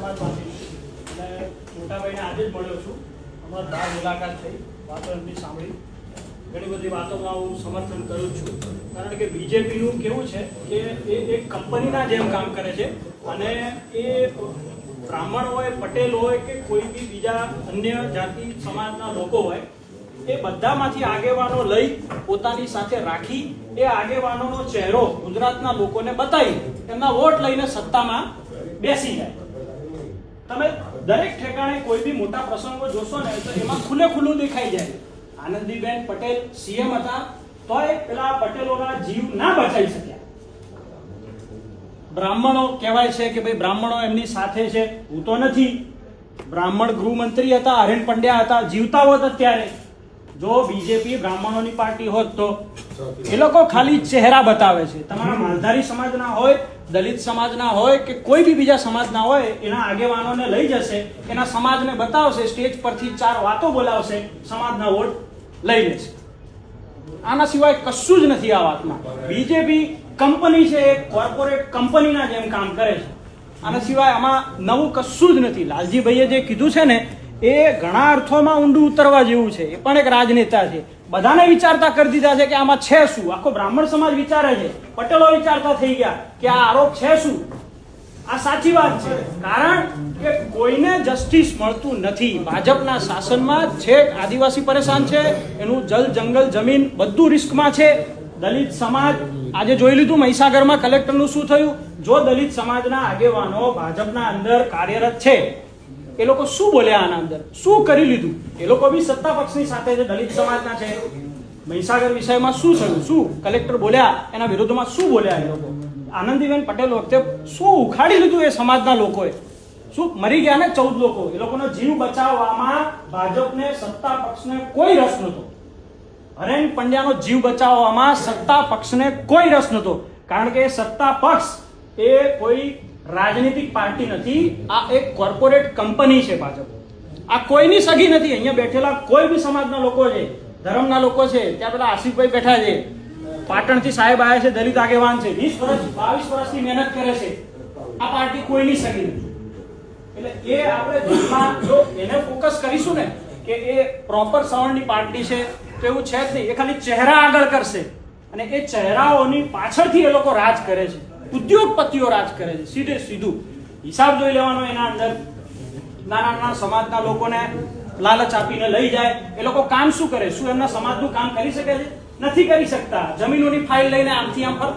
સમાજમાંથી અને મોટાભાઈને આજે જ મળ્યો છું. અમારી બહાર મુલાકાત થઈ, વાતો એમની સાંભળી. ઘણી બધી વાતોમાં હું સમર્થન કરું છું, કારણ કે બીજેપીનું કેવું છે કે એ એક કંપનીના જેમ કામ કરે છે અને એ બ્રાહ્મણ હોય, પટેલ હોય કે કોઈ બી બીજા અન્ય જાતિ સમાજના લોકો હોય, એ બધામાંથી આગેવાનો લઈ પોતાની સાથે રાખી એ આગેવાનોનો ચહેરો ગુજરાતના લોકોને બતાવી એમના વોટ લઈને સત્તામાં બેસી જાય. તમે દરેક ઠેકાણે કોઈ બી મોટા પ્રસંગો જોશો ને તો એમાં ખુલ્લું દેખાઈ જાય. આનંદીબેન પટેલ સીએમ હતા તોય પેલા પટેલોના જીવ ના બચાવી શક્યા. બ્રાહ્મણો કહેવાય છે કે ભાઈ બ્રાહ્મણો એમની સાથે છે, હું તો નથી. બ્રાહ્મણ ગૃહમંત્રી હતા, હરેન પંડ્યા હતા, જીવતા હોત અત્યારે. જો બીજેપી બ્રાહ્મણોની પાર્ટી હોત તો એ લોકો ખાલી ચહેરા બતાવે છે. તમારા માલધારી સમાજના હોય, દલિત સમાજના હોય કે કોઈ બી બીજા સમાજના હોય, એના આગેવાનોને લઈ જશે, એના સમાજને બતાવશે, સ્ટેજ પરથી 4 વાતો બોલાવશે, સમાજના વોટ લઈ લેશે. આના સિવાય કશું જ નથી આ વાતમાં. બીજેપી કંપની છે, એક કોર્પોરેટ કંપનીના જેમ કામ કરે છે. આના સિવાય આમાં નવું કશું જ નથી. લાલજીભાઈએ જે કીધું છે ને એ ઘણા અર્થોમાં ઊંડું ઉતરવા જેવું છે. એ પણ એક રાજનેતા છે. બધાને વિચારતા કરી દીધા છે કે આમાં છે શું. આખો બ્રાહ્મણ સમાજ વિચારે છે, પટેલો વિચારતા થઈ ગયા કે આ આરોપ છે શું. આ સાચી વાત છે, કારણ કે કોઈને જસ્ટિસ મળતું નથી. ભાજપના શાસનમાં છેક આદિવાસી પરેશાન છે, એનું જલ જંગલ જમીન બધું રિસ્કમાં છે. દલિત સમાજ આજે જોઈ લીધું મહીસાગરમાં કલેક્ટરનું શું થયું. જો દલિત સમાજના આગેવાનો ભાજપના અંદર કાર્યરત છે, એ લોકો શું બોલ્યા આના અંદર, શું કરી લીધું. એ લોકો બી સત્તા પક્ષની સાથે છે, દલિત સમાજના છે. મહીસાગર વિષયમાં શું થયું, શું કલેક્ટર બોલ્યા, એના વિરોધમાં શું બોલ્યા એ લોકો. આનંદીબેન પટેલ વખતે શું ઉખાડી લીધું એ સમાજના લોકોએ. શું મરી ગયા ને 14 લોકો. એ લોકોનો જીવ બચાવવામાં ભાજપને સત્તા પક્ષને કોઈ રસ નહોતો. હરેન પંડ્યાનો જીવ બચાવવામાં સત્તા પક્ષને કોઈ રસ નહોતો, કારણ કે સત્તા પક્ષ એ કોઈ રાજનીતિક પાર્ટી નથી. આ એક કોર્પોરેટ કંપની છે ભાજપ. આ કોઈની સગી નથી. અહીંયા બેઠેલા કોઈ બી સમાજના લોકો છે, ધર્મના લોકો છે. ત્યાં પેલા આસિફભાઈ બેઠા છે, પાટણથી સાહેબ આવ્યા છે, દલિત આગેવાન છે, 20 વર્ષ 22 વર્ષથી મહેનત કરે છે. આ પાર્ટી કોઈની સગી નથી. એટલે એ આપણે ધર્મમાં જો એને ફોકસ કરીશું ને કે એ પ્રોપર સવર્ણની પાર્ટી છે તો એવું છે જ નહીં. એ ખાલી ચહેરા આગળ કરશે અને એ ચહેરાઓની પાછળથી એ લોકો રાજ કરે છે. ઉદ્યોગપતિઓ રાજ કરે છે. સીધું હિસાબ જોઈ લેવાનો એના અંદર. નાના સમાજના લોકોને લાલચ આપીને લઈ જાય. એ લોકો કામ શું કરે, શું એમના સમાજનું કામ કરી શકે છે? નથી કરી શકતા. જમીનોની ફાઇલ લઈને આમથી આમ ફરતા